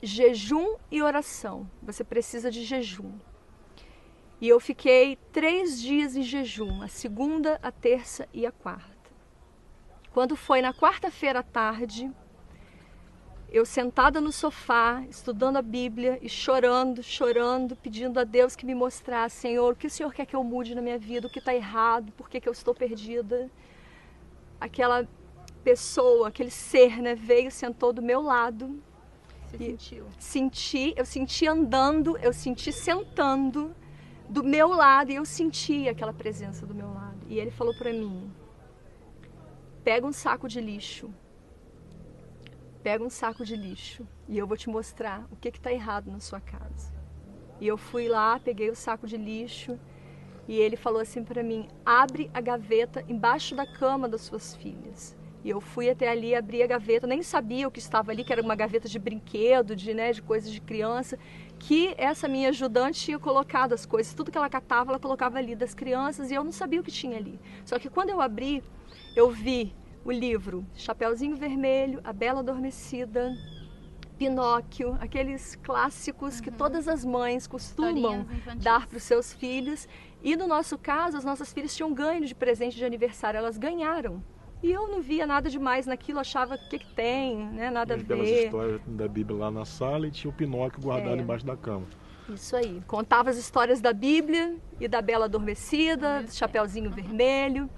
jejum e oração. Você precisa de jejum. E eu fiquei 3 dias em jejum, a segunda, a terça e a quarta. Quando foi na quarta-feira à tarde, eu sentada no sofá, estudando a Bíblia e chorando, pedindo a Deus que me mostrasse, Senhor, o que o Senhor quer que eu mude na minha vida, o que está errado, por que eu estou perdida. Aquela pessoa, aquele ser, né, veio, sentou do meu lado. Você sentiu? Eu senti andando, eu senti sentando do meu lado e eu senti aquela presença do meu lado. E ele falou para mim, pega um saco de lixo. Pega um saco de lixo e eu vou te mostrar o que está errado na sua casa. E eu fui lá, peguei o saco de lixo e ele falou assim para mim, abre a gaveta embaixo da cama das suas filhas. E eu fui até ali, abri a gaveta, nem sabia o que estava ali, que era uma gaveta de brinquedo, de coisas de criança, que essa minha ajudante tinha colocado as coisas, tudo que ela catava, ela colocava ali das crianças e eu não sabia o que tinha ali. Só que quando eu abri, eu vi o livro Chapeuzinho Vermelho, A Bela Adormecida, Pinóquio, aqueles clássicos que todas as mães costumam dar para os seus filhos. E no nosso caso, as nossas filhas tinham ganho de presente de aniversário, elas ganharam. E eu não via nada demais naquilo, achava o que tem, né? Nada a ver. Belas histórias da Bíblia lá na sala e tinha o Pinóquio guardado embaixo da cama. Isso aí. Contava as histórias da Bíblia e da Bela Adormecida, do Chapeuzinho Vermelho.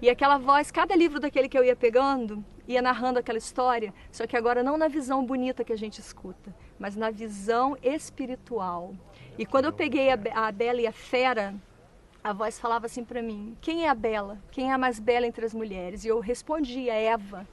E aquela voz, cada livro daquele que eu ia pegando, ia narrando aquela história, só que agora não na visão bonita que a gente escuta, mas na visão espiritual. E quando eu peguei a Bela e a Fera, a voz falava assim para mim, quem é a Bela? Quem é a mais bela entre as mulheres? E eu respondia, Eva.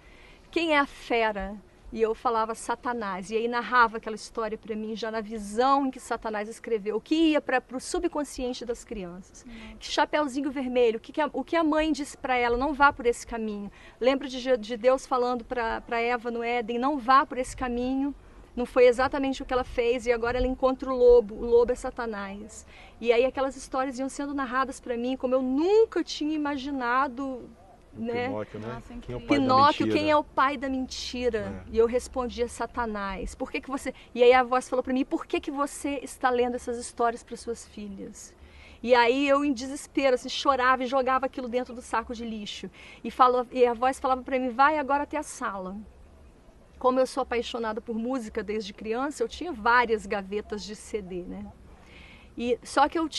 Quem é a Fera? E eu falava Satanás, e aí narrava aquela história para mim, já na visão em que Satanás escreveu, o que ia para o subconsciente das crianças. Que Chapeuzinho Vermelho, o que a mãe disse para ela, não vá por esse caminho. Lembra de Deus falando para Eva no Éden, não vá por esse caminho. Não foi exatamente o que ela fez, e agora ela encontra o lobo é Satanás. E aí aquelas histórias iam sendo narradas para mim, como eu nunca tinha imaginado. Né? Pinóquio, né? Nossa, quem é o pai Pinóquio, da quem é o pai da mentira? E eu respondia Satanás. Por que você... E aí a voz falou para mim, por que você está lendo essas histórias para suas filhas? E aí eu em desespero, assim, chorava e jogava aquilo dentro do saco de lixo. E a voz falava para mim, vai agora até a sala. Como eu sou apaixonada por música desde criança, eu tinha várias gavetas de CD, né? Só que eu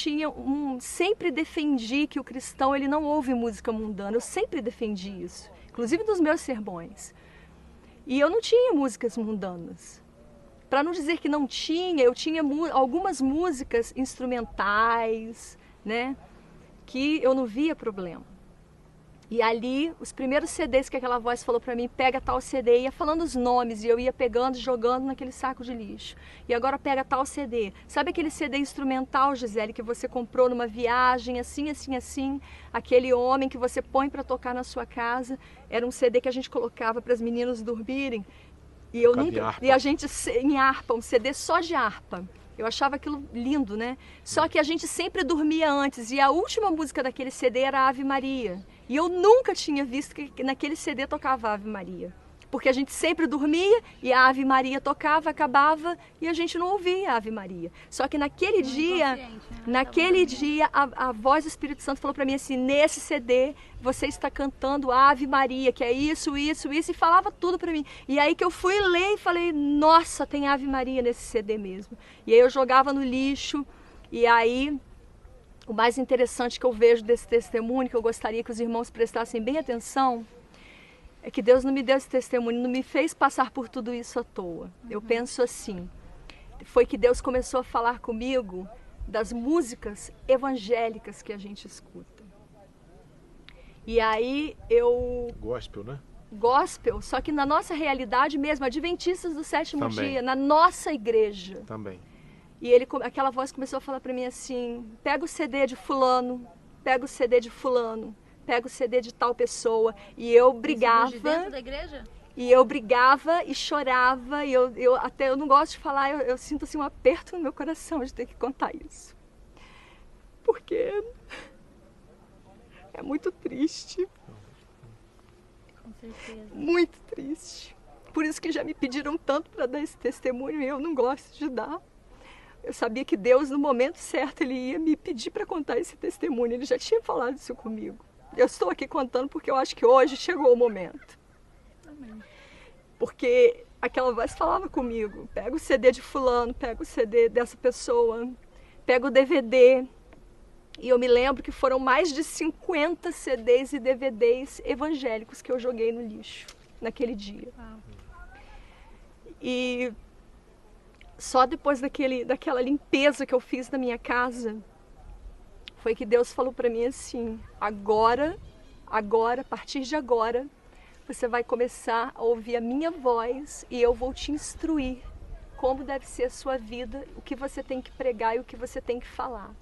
sempre defendi que o cristão ele não ouve música mundana, eu sempre defendi isso, inclusive nos meus sermões. E eu não tinha músicas mundanas. Para não dizer que não tinha, eu tinha algumas músicas instrumentais, né, que eu não via problema. E ali, os primeiros CDs que aquela voz falou para mim, pega tal CD, ia falando os nomes, e eu ia pegando e jogando naquele saco de lixo. E agora pega tal CD. Sabe aquele CD instrumental, Gisele, que você comprou numa viagem, assim, assim, assim? Aquele homem que você põe para tocar na sua casa. Era um CD que a gente colocava para as meninas dormirem. E eu nunca... E a gente, em harpa, um CD só de harpa. Eu achava aquilo lindo, né? Só que a gente sempre dormia antes, e a última música daquele CD era Ave Maria. E eu nunca tinha visto que naquele CD tocava Ave Maria. Porque a gente sempre dormia e a Ave Maria tocava, acabava e a gente não ouvia a Ave Maria. Só que naquele dia, a voz do Espírito Santo falou para mim assim, nesse CD você está cantando Ave Maria, que é isso, isso, isso, e falava tudo para mim. E aí que eu fui ler e falei, nossa, tem Ave Maria nesse CD mesmo. E aí eu jogava no lixo, e aí... O mais interessante que eu vejo desse testemunho, que eu gostaria que os irmãos prestassem bem atenção, é que Deus não me deu esse testemunho, não me fez passar por tudo isso à toa. Eu penso assim, foi que Deus começou a falar comigo das músicas evangélicas que a gente escuta. E aí eu... Gospel, né? Gospel, só que na nossa realidade mesmo, Adventistas do Sétimo Dia, na nossa igreja. Também. E aquela voz começou a falar para mim assim, pega o CD de fulano, pega o CD de fulano, pega o CD de tal pessoa. E eu brigava. Isso de dentro da igreja? E eu brigava e chorava. E eu não gosto de falar, eu sinto assim um aperto no meu coração de ter que contar isso. Porque é muito triste. Com certeza. Muito triste. Por isso que já me pediram tanto para dar esse testemunho e eu não gosto de dar. Eu sabia que Deus, no momento certo, Ele ia me pedir para contar esse testemunho. Ele já tinha falado isso comigo. Eu estou aqui contando porque eu acho que hoje chegou o momento. Amém. Porque aquela voz falava comigo. Pega o CD de fulano, pega o CD dessa pessoa, pega o DVD. E eu me lembro que foram mais de 50 CDs e DVDs evangélicos que eu joguei no lixo naquele dia. Uau. E só depois daquela limpeza que eu fiz na minha casa, foi que Deus falou para mim assim: agora, a partir de agora, você vai começar a ouvir a minha voz e eu vou te instruir como deve ser a sua vida, o que você tem que pregar e o que você tem que falar.